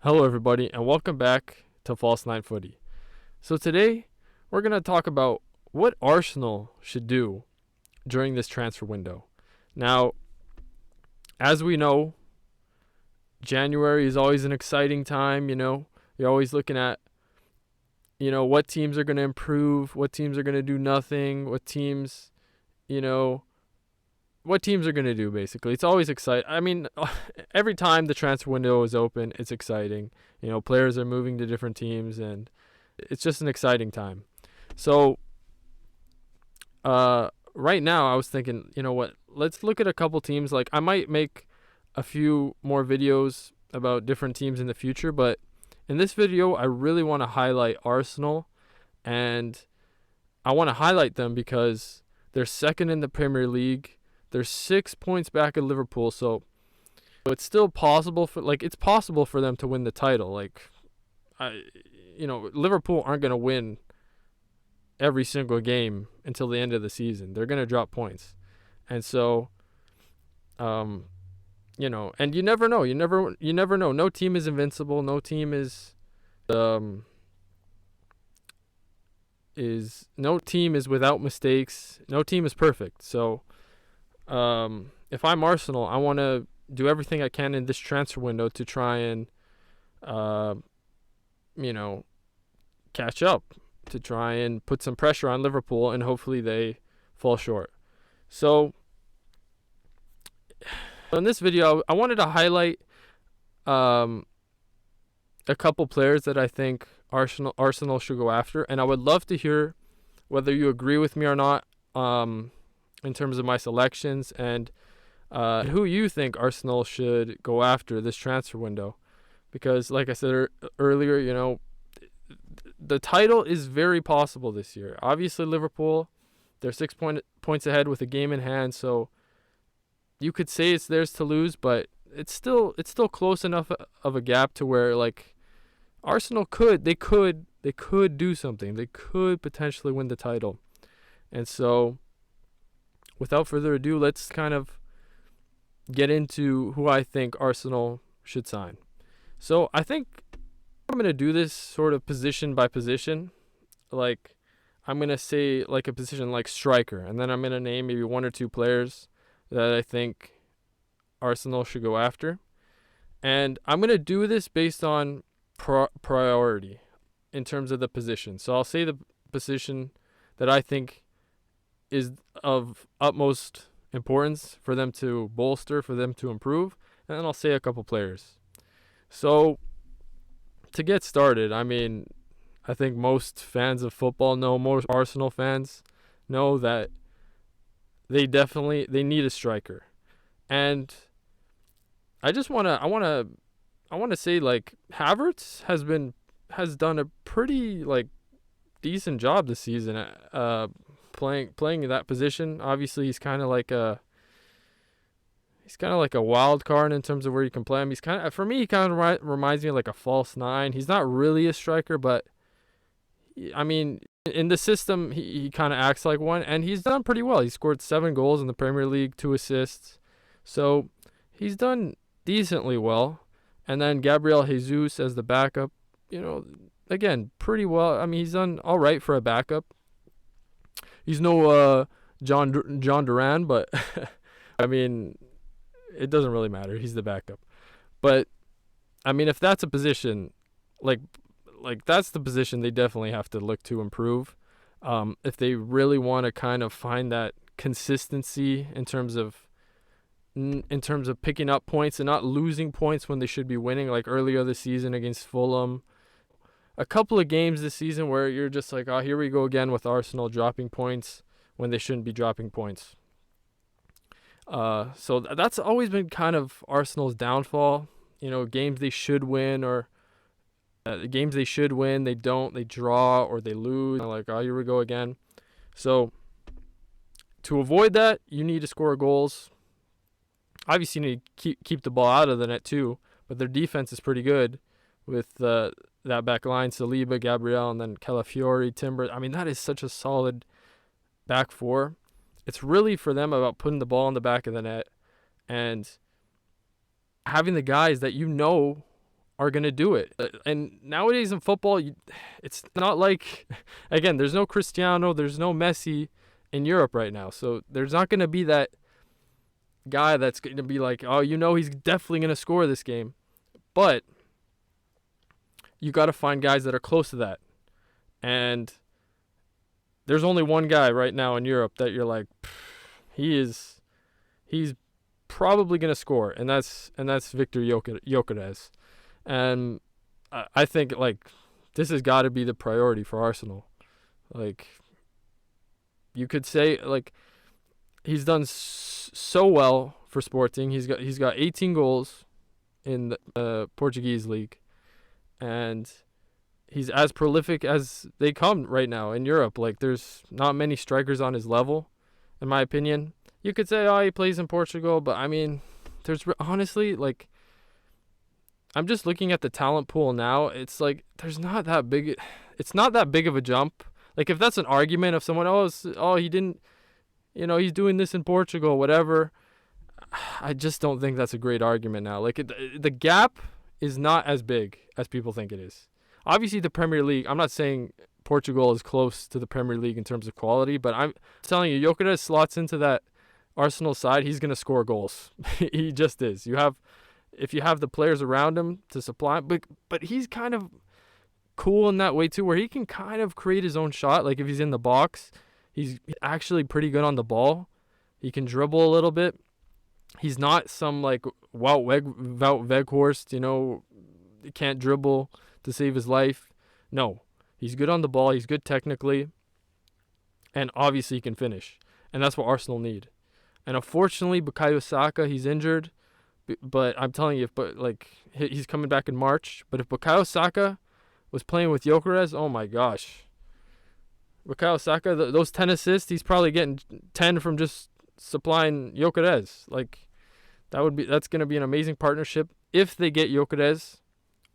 Hello, everybody, and welcome back to False Nine Footy. So today, we're going to talk about what Arsenal should do during this transfer window. Now, as we know, January is always an exciting time, You're always looking at, what teams are going to improve, what teams are going to do nothing, what teams are going to do, basically. It's always exciting. I mean, every time the transfer window is open, it's exciting. Players are moving to different teams, and it's just an exciting time. So, right now, I was thinking, let's look at a couple teams. Like, I might make a few more videos about different teams in the future, but in this video, I really want to highlight Arsenal, and I want to highlight them because they're second in the Premier League. They're 6 points back at Liverpool, so it's still possible for them to win the title. Liverpool aren't going to win every single game until the end of the season. They're going to drop points. And so and you never know. You never know. No team is invincible. No team is without mistakes. No team is perfect. So if I'm Arsenal, I want to do everything I can in this transfer window to try and catch up, to try and put some pressure on Liverpool, and hopefully they fall short. So in this video, I wanted to highlight a couple players that I think Arsenal should go after, and I would love to hear whether you agree with me or not in terms of my selections, and who you think Arsenal should go after this transfer window. Because like I said earlier, the title is very possible this year. Obviously, Liverpool, they're 6 points ahead with a game in hand, so you could say it's theirs to lose, but it's still close enough of a gap to where, like, Arsenal could do something. They could potentially win the title. And so, without further ado, let's kind of get into who I think Arsenal should sign. So I think I'm going to do this sort of position by position. Like, I'm going to say like a position like striker, and then I'm going to name maybe one or two players that I think Arsenal should go after. And I'm going to do this based on priority in terms of the position. So I'll say the position that I think is of utmost importance for them to bolster, for them to improve, and then I'll say a couple players. So to get started, I mean, I think most fans of football most Arsenal fans know that they need a striker. And I want to say, like, Havertz has done a pretty, like, decent job this season playing in that position. Obviously, he's kind of like a wild card in terms of where you can play him. He kind of reminds me of like a false nine. He's not really a striker, but I mean, in the system, he kind of acts like one, and he's done pretty well. He scored 7 goals in the Premier League, 2 assists. So he's done decently well. And then Gabriel Jesus as the backup, again, pretty well. I mean, he's done all right for a backup. He's no John Duran, but I mean, it doesn't really matter. He's the backup. But I mean, if that's a position, like that's the position they definitely have to look to improve. If they really want to kind of find that consistency in terms of picking up points and not losing points when they should be winning, like earlier this season against Fulham. A couple of games this season where you're just like, oh, here we go again with Arsenal dropping points when they shouldn't be dropping points. So that's always been kind of Arsenal's downfall. Games they should win, or the games they should win, they don't. They draw or they lose. Like, oh, here we go again. So to avoid that, you need to score goals. Obviously, you need to keep the ball out of the net too. But their defense is pretty good with that back line: Saliba, Gabriel, and then Calafiori, Timber. I mean, that is such a solid back four. It's really for them about putting the ball in the back of the net and having the guys that are going to do it. And nowadays in football, it's not like, again, there's no Cristiano, there's no Messi in Europe right now. So there's not going to be that guy that's going to be like, oh, he's definitely going to score this game. But you got to find guys that are close to that. And there's only one guy right now in Europe that you're like, he's probably going to score, and that's Victor Gyökeres. And I think, like, this has got to be the priority for Arsenal. Like, you could say, like, he's done so well for Sporting. He's got 18 goals in the Portuguese league, and he's as prolific as they come right now in Europe. Like, there's not many strikers on his level, in my opinion. You could say, oh, he plays in Portugal, but I mean, there's honestly, like, I'm just looking at the talent pool now. It's like it's not that big of a jump. Like, if that's an argument of someone, he didn't, he's doing this in Portugal, whatever. I just don't think that's a great argument now. Like, the gap is not as big as people think it is. Obviously, the Premier League, I'm not saying Portugal is close to the Premier League in terms of quality, but I'm telling you, Gyökeres slots into that Arsenal side. He's going to score goals. He just is. If you have the players around him to supply, but he's kind of cool in that way too, where he can kind of create his own shot. Like, if he's in the box, he's actually pretty good on the ball. He can dribble a little bit. He's not some like Wout Weghorst, he can't dribble to save his life. No, he's good on the ball. He's good technically, and obviously he can finish. And that's what Arsenal need. And unfortunately, Bukayo Saka, he's injured. But I'm telling you, he's coming back in March. But if Bukayo Saka was playing with Gyökeres, oh my gosh. Bukayo Saka, those 10 assists, he's probably getting 10 from just supplying Gyökeres. Like, that's going to be an amazing partnership if they get Gyökeres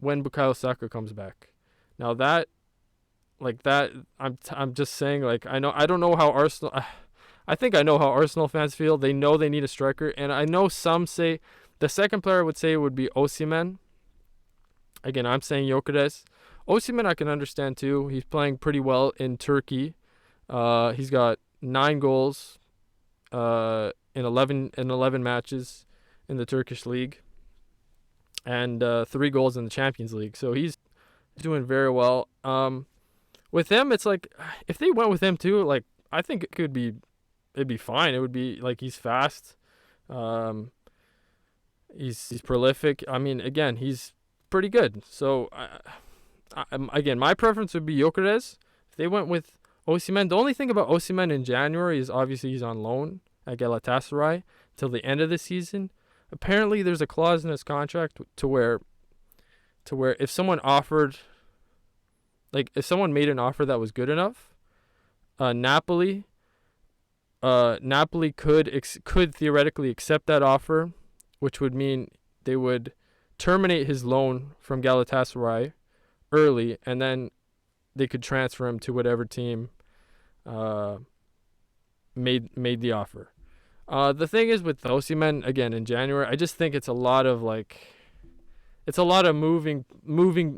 when Bukayo Saka comes back. Now I'm just saying, like, I don't know how Arsenal, I think I know how Arsenal fans feel. They know they need a striker, and I know some say the second player I would say would be Osimhen. Again, I'm saying Gyökeres. Osimhen I can understand too. He's playing pretty well in Turkey. He's got 9 goals in 11 matches in the Turkish league, and 3 goals in the Champions League. So he's doing very well. With him, it's like, if they went with him too, like, I think it'd be fine. It would be like, he's fast. He's prolific. I mean, again, he's pretty good. So, again, my preference would be Gyökeres. If they went with Osimhen, the only thing about Osimhen in January is obviously he's on loan at Galatasaray till the end of the season. Apparently, there's a clause in his contract to where if someone made an offer that was good enough, Napoli could theoretically accept that offer, which would mean they would terminate his loan from Galatasaray early, and then they could transfer him to whatever team made the offer. The thing is with Osimhen, again, in January, I just think it's a lot of moving.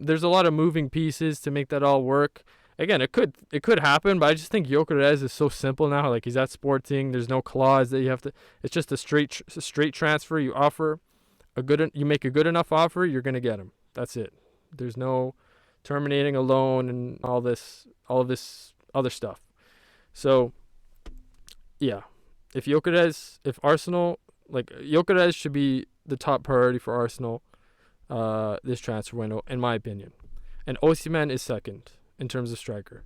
There's a lot of moving pieces to make that all work. Again, it could happen, but I just think Gyökeres is so simple now. Like, he's at Sporting. There's no clause that you have to. It's just a straight transfer. You make a good enough offer, you're gonna get him. That's it. There's no terminating a loan and all of this other stuff. So, yeah, if Arsenal, like, Gyökeres should be the top priority for Arsenal this transfer window, in my opinion, and Osimhen is second in terms of striker.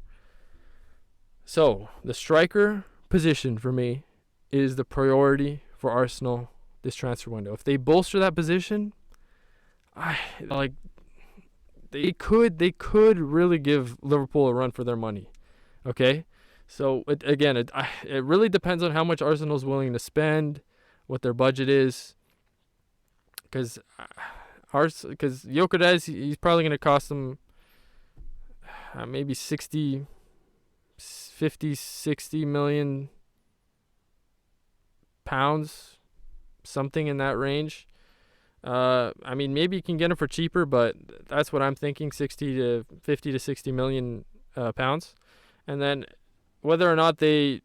So the striker position for me is the priority for Arsenal this transfer window. If they bolster that position, they could really give Liverpool a run for their money. Okay, so it really depends on how much Arsenal's willing to spend, what their budget is, because Gyökeres, he's probably going to cost them maybe 50, 60 million pounds, something in that range. I mean, maybe you can get him for cheaper, but that's what I'm thinking: 50 to 60 million pounds. And then whether or not they're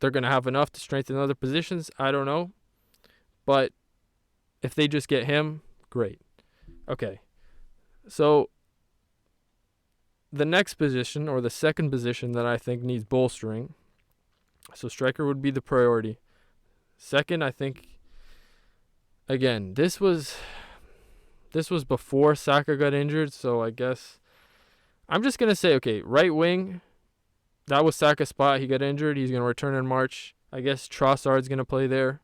going to have enough to strengthen other positions, I don't know. But if they just get him, great. Okay. So the next position, or the second position that I think needs bolstering, so striker would be the priority. Second, I think, again, this was before Saka got injured, so I guess I'm just going to say, okay, right wing, that was Saka's spot. He got injured. He's going to return in March. I guess Trossard's going to play there.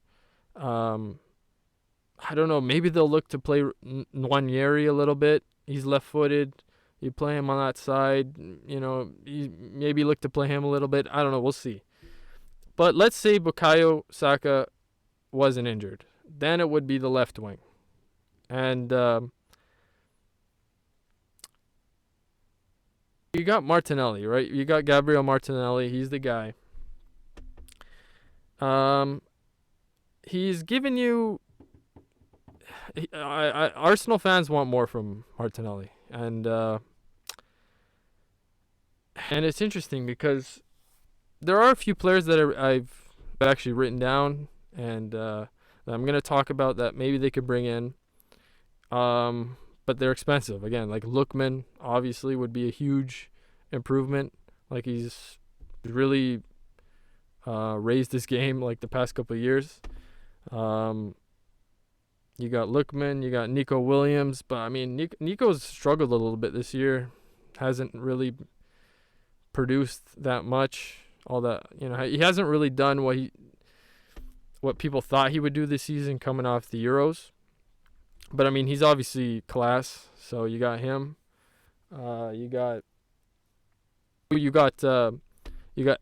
I don't know. Maybe they'll look to play Nwaneri a little bit. He's left-footed. You play him on that side. You know, you maybe look to play him a little bit. I don't know. We'll see. But let's say Bukayo Saka wasn't injured. Then it would be the left wing. And you got Martinelli, right? You got Gabriel Martinelli. He's the guy. He's given you... Arsenal fans want more from Martinelli. And it's interesting because there are a few players that I've actually written down and that I'm going to talk about that maybe they could bring in. But they're expensive. Again, like Lookman obviously would be a huge improvement. Like he's really raised his game like the past couple of years. You got Lookman, you got Nico Williams, but I mean Nico's struggled a little bit this year. Hasn't really produced that much. All that, you know, he hasn't really done what people thought he would do this season coming off the Euros. But I mean, he's obviously class. So you got him. You got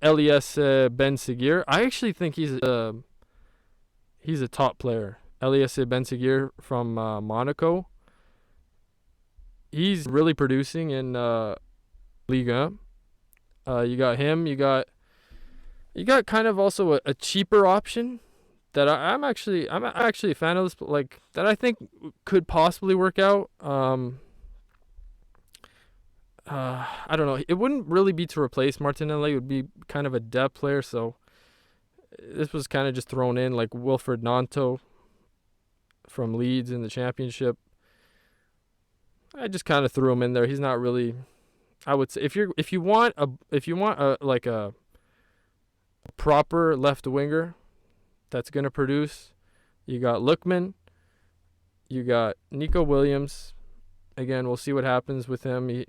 Elias Ben Seguir. I actually think he's a top player. Elias Ben Seguir from Monaco. He's really producing in Liga. You got him. You got kind of also a cheaper option that I'm actually a fan of this, but like that I think could possibly work out. I don't know. It wouldn't really be to replace Martinelli. It would be kind of a depth player. So this was kind of just thrown in, like Wilfred Nanto from Leeds in the Championship. I just kind of threw him in there. He's not really. I would say if you want a proper left winger that's gonna produce, you got Lookman, you got Nico Williams. Again, we'll see what happens with him.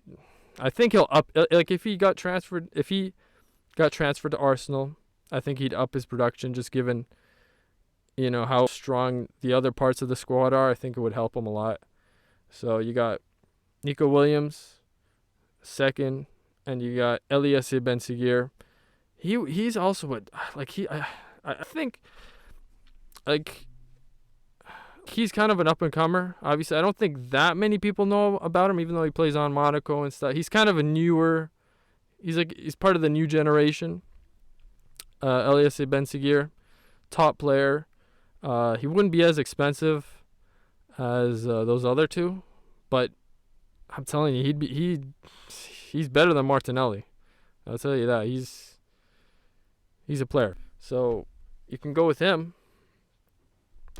I think he'll up. Like if he got transferred to Arsenal, I think he'd up his production. Just given, you know, how strong the other parts of the squad are, I think it would help him a lot. So you got Nico Williams, second, and you got Elias Ben Seguir. He's also I think like he's kind of an up and comer. Obviously, I don't think that many people know about him, even though he plays on Monaco and stuff. He's kind of a newer. He's part of the new generation. Elias Ben Seguir, top player. He wouldn't be as expensive as those other two, but I'm telling you, he's better than Martinelli. I'll tell you that. He's a player. So you can go with him.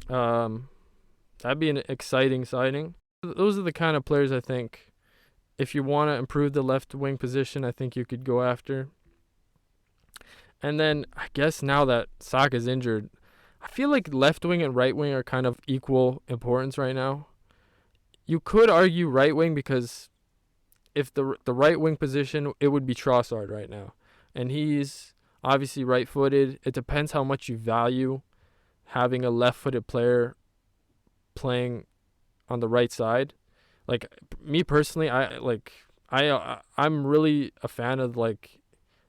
That'd be an exciting signing. Those are the kind of players I think, if you want to improve the left wing position, I think you could go after. And then I guess now that Saka's injured, I feel like left wing and right wing are kind of equal importance right now. You could argue right wing because if the right wing position, it would be Trossard right now. And he's obviously right-footed. It depends how much you value having a left-footed player playing on the right side. Like me personally, I'm really a fan of like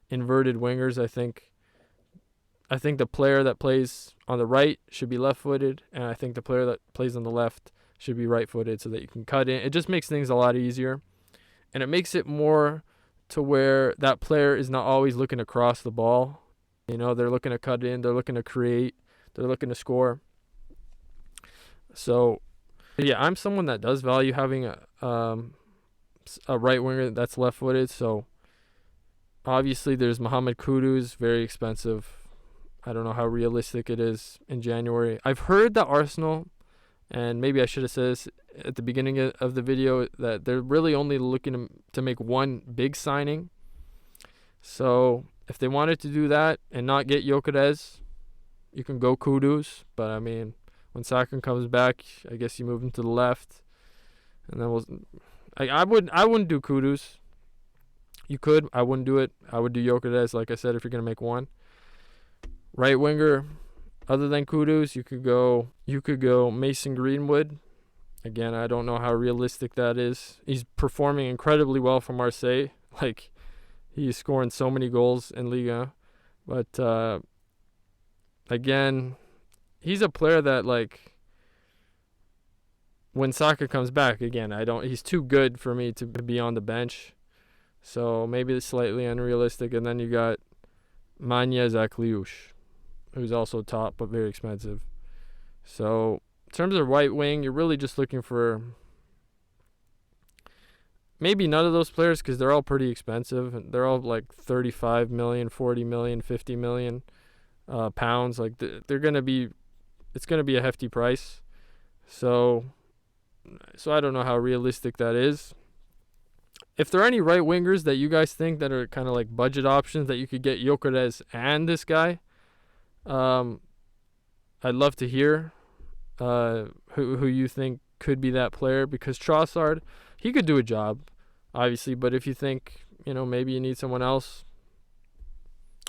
inverted wingers. I think the player that plays on the right should be left-footed, and I think the player that plays on the left should be right-footed so that you can cut in. It just makes things a lot easier, and it makes it more to where that player is not always looking to cross the ball. You know, they're looking to cut in, they're looking to create, they're looking to score. So yeah, I'm someone that does value having a right winger that's left-footed. So obviously there's Mohamed Kudus, very expensive. I don't know how realistic it is in January. I've heard that Arsenal, and maybe I should have said this at the beginning of the video, that they're really only looking to make one big signing. So if they wanted to do that and not get Gyökeres, you can go Kudus. But I mean, when Saka comes back, I guess you move him to the left, and then I wouldn't do Kudus. You could. I wouldn't do it. I would do Gyökeres, like I said, if you're gonna make one. Right winger, other than Kudus, you could go Mason Greenwood. Again, I don't know how realistic that is. He's performing incredibly well for Marseille. Like, he's scoring so many goals in Liga. But again, he's a player that, like, when Saka comes back, again, he's too good for me to be on the bench. So maybe it's slightly unrealistic. And then you got Manya Zakliush, who's also top but very expensive. So in terms of right wing, you're really just looking for maybe none of those players, because they're all pretty expensive. They're all like 35 million, 40 million, 50 million pounds. Like they're going to be, it's going to be a hefty price. So I don't know how realistic that is. If there are any right wingers that you guys think that are kind of like budget options that you could get Gyökeres and this guy, I'd love to hear who you think could be that player, because Trossard, he could do a job, obviously, but if you think, maybe you need someone else,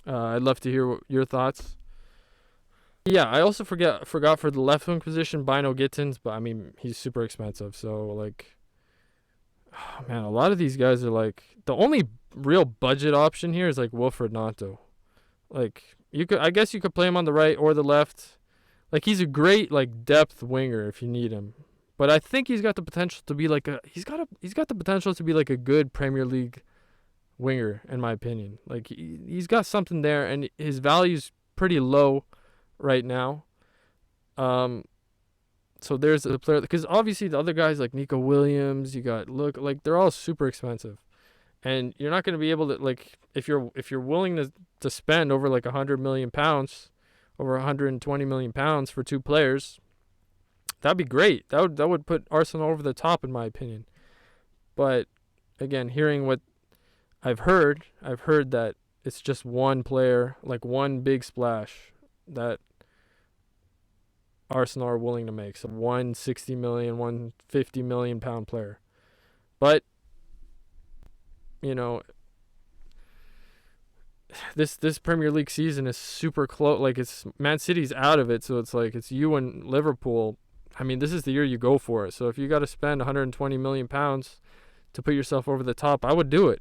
I'd love to hear your thoughts. Yeah, I also forgot for the left wing position, Bino Gittins, but I mean, he's super expensive, so like, oh man, a lot of these guys are like, the only real budget option here is like Wilfred Gnonto. Like, I guess you could play him on the right or the left. Like, he's a great like depth winger if you need him, but I think he's got the potential to be like he's got the potential to be like a good Premier League winger, in my opinion. Like, he's got something there, and his value's pretty low right now. So there's a player, because obviously the other guys like Nico Williams, they're all super expensive, and you're not going to be able to, like, if you're willing to spend over like 100 million pounds, over 120 million pounds for two players, that'd be great. That would put Arsenal over the top, in my opinion. But again, hearing what I've heard that it's just one player, like one big splash that Arsenal are willing to make. So 160 million, 150 million pound player. But this Premier League season is super close. Like, it's Man City's out of it, so it's like it's you and Liverpool. I mean, this is the year you go for it. So if you got to spend 120 million pounds to put yourself over the top, I would do it.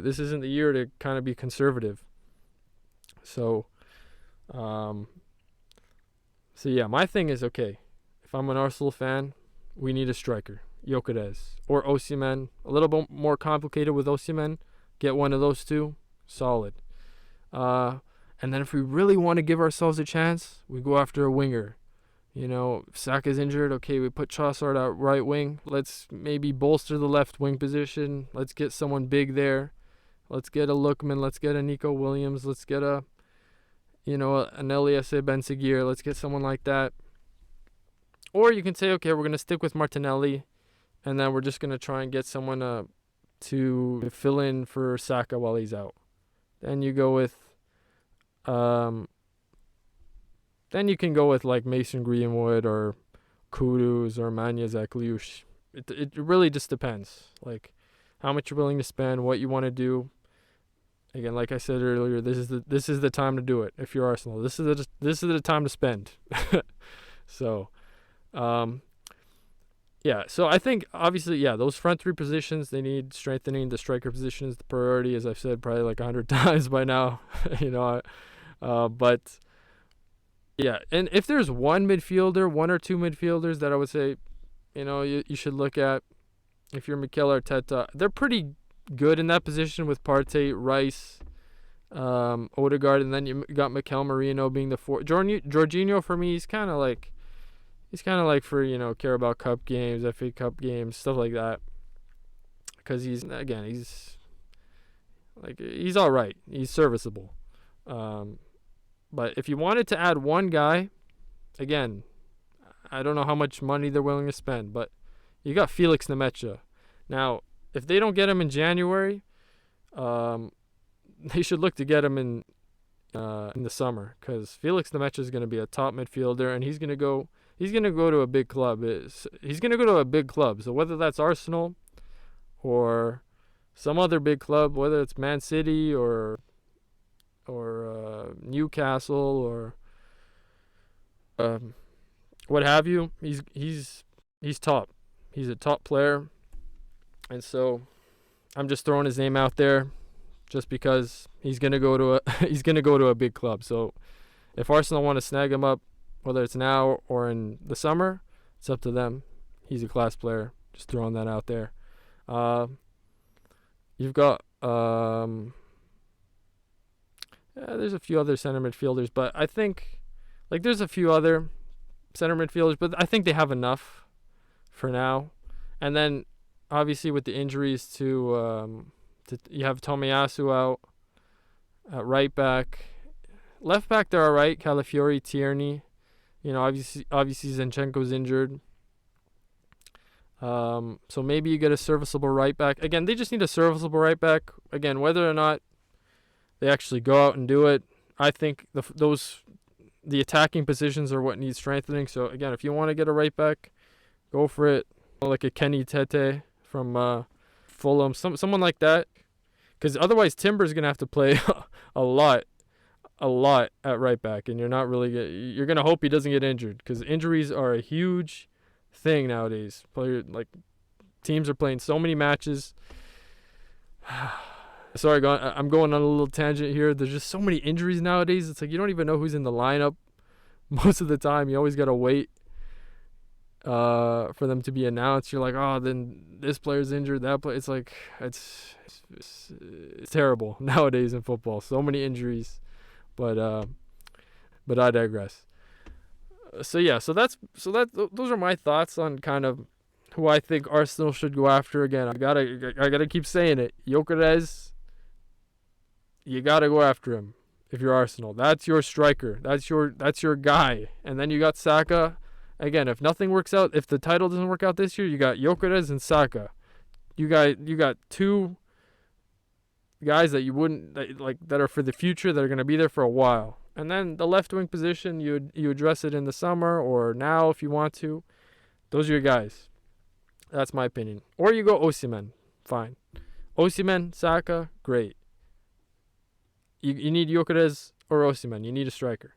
This isn't the year to kind of be conservative. So yeah, my thing is, okay, if I'm an Arsenal fan, we need a striker, Gyökeres or Osimhen. A little bit more complicated with Osimhen. Get one of those two, solid. And then if we really want to give ourselves a chance, we go after a winger. If Saka's injured, okay, we put Trossard out right wing. Let's maybe bolster the left wing position. Let's get someone big there. Let's get a Lookman. Let's get a Nico Williams. Let's get an Elias Ben-Seguir. Let's get someone like that. Or you can say, okay, we're going to stick with Martinelli, and then we're just going to try and get someone to fill in for Saka while he's out. Then you go with then you can go with like Mason Greenwood or Kudus or Manya Zakliush. It really just depends, like how much you're willing to spend, what you want to do. Again, like I said earlier, this is the time to do it. If you're Arsenal, this is the time to spend. So, yeah. So I think obviously, yeah, those front three positions, they need strengthening. The striker position is the priority, as I've said probably like 100 times by now. But yeah, and if there's one or two midfielders that I would say, you should look at, if you're Mikel Arteta, they're pretty good in that position with Partey, Rice, Odegaard, and then you got Mikel Merino being the fourth. Jorginho, for me, he's kind of like, He's kind of like for, Carabao Cup games, FA Cup games, stuff like that. Because he's all right. He's serviceable. But if you wanted to add one guy, again, I don't know how much money they're willing to spend, but you got Felix Nemecha. Now, if they don't get him in January, they should look to get him in the summer, because Felix Nemecha is going to be a top midfielder, and he's going to go to a big club. He's going to go to a big club. So whether that's Arsenal or some other big club, whether it's Man City or Newcastle or what have you, he's top. He's a top player, and so I'm just throwing his name out there, just because he's gonna go to a big club. So if Arsenal want to snag him up, whether it's now or in the summer, it's up to them. He's a class player. Just throwing that out there. You've got there's a few other center midfielders, but I think there's a few other center midfielders, but I think they have enough for now. And then obviously with the injuries to you have Tomiyasu out at right back. Left back they're all right. Calafiori, Tierney. Obviously Zinchenko's injured. So maybe you get a serviceable right back. Again, they just need a serviceable right back. Again, whether or not they actually go out and do it, I think the attacking positions are what needs strengthening. So again, if you want to get a right back, go for it. Like a Kenny Tete from Fulham, someone like that. Because otherwise Timber's going to have to play a lot at right back, and you're going to hope he doesn't get injured, because injuries are a huge thing nowadays. Teams are playing so many matches. Sorry, I'm going on a little tangent here. There's just so many injuries nowadays. It's like you don't even know who's in the lineup most of the time. You always got to wait for them to be announced. You're like, oh, then this player's injured, that player. It's like it's terrible nowadays in football. So many injuries, but I digress. So those are my thoughts on kind of who I think Arsenal should go after. Again, I gotta keep saying it. Gyökeres, you gotta go after him if you're Arsenal. That's your striker. That's your guy. And then you got Saka. Again, if nothing works out, if the title doesn't work out this year, you got Gyökeres and Saka. You got two guys that you wouldn't that are for the future, that are going to be there for a while. And then the left wing position, you address it in the summer or now if you want to. Those are your guys. That's my opinion. Or you go Osimhen. Fine. Osimhen, Saka, great. You need Gyökeres or Osimhen. You need a striker.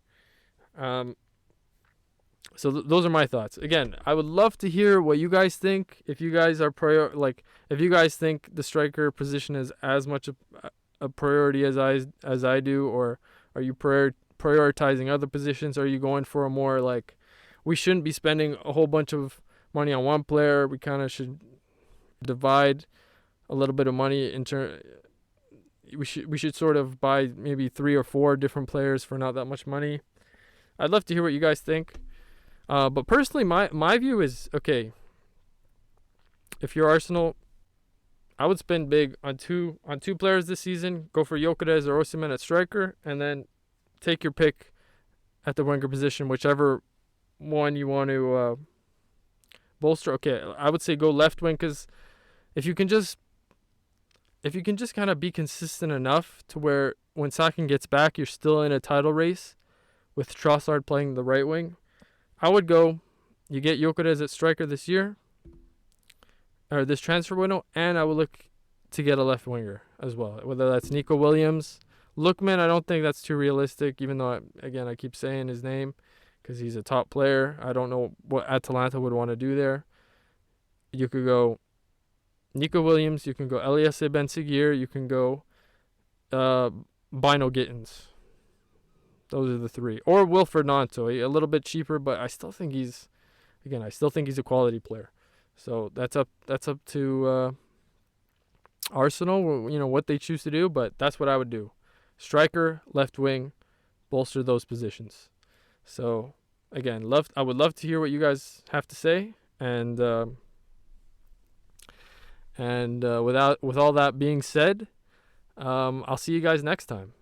So those are my thoughts. Again, I would love to hear what you guys think. If you guys are if you guys think the striker position is as much a priority as I do, or are you prioritizing other positions? Are you going for a more we shouldn't be spending a whole bunch of money on one player? We kind of should divide a little bit of money we should sort of buy maybe 3 or 4 different players for not that much money. I'd love to hear what you guys think. But personally, my view is, okay, if you're Arsenal, I would spend big on two players this season. Go for Gyökeres or Osimhen at striker, and then take your pick at the winger position, whichever one you want to bolster. Okay, I would say go left wing, because if you can just kind of be consistent enough to where when Saka gets back, you're still in a title race with Trossard playing the right wing, I would go, you get Gyökeres at striker this year, or this transfer window, and I would look to get a left winger as well, whether that's Nico Williams. Lookman, I don't think that's too realistic, even though, I keep saying his name because he's a top player. I don't know what Atalanta would want to do there. You could go Nico Williams, you can go Elias Ben Seguir, you can go Bino Gittins. Those are the 3. Or Wilfred Nanto, a little bit cheaper, but I still think he's a quality player. So that's up to Arsenal, what they choose to do, but that's what I would do. Striker, left wing, bolster those positions. So again, I would love to hear what you guys have to say. And with all that being said, I'll see you guys next time.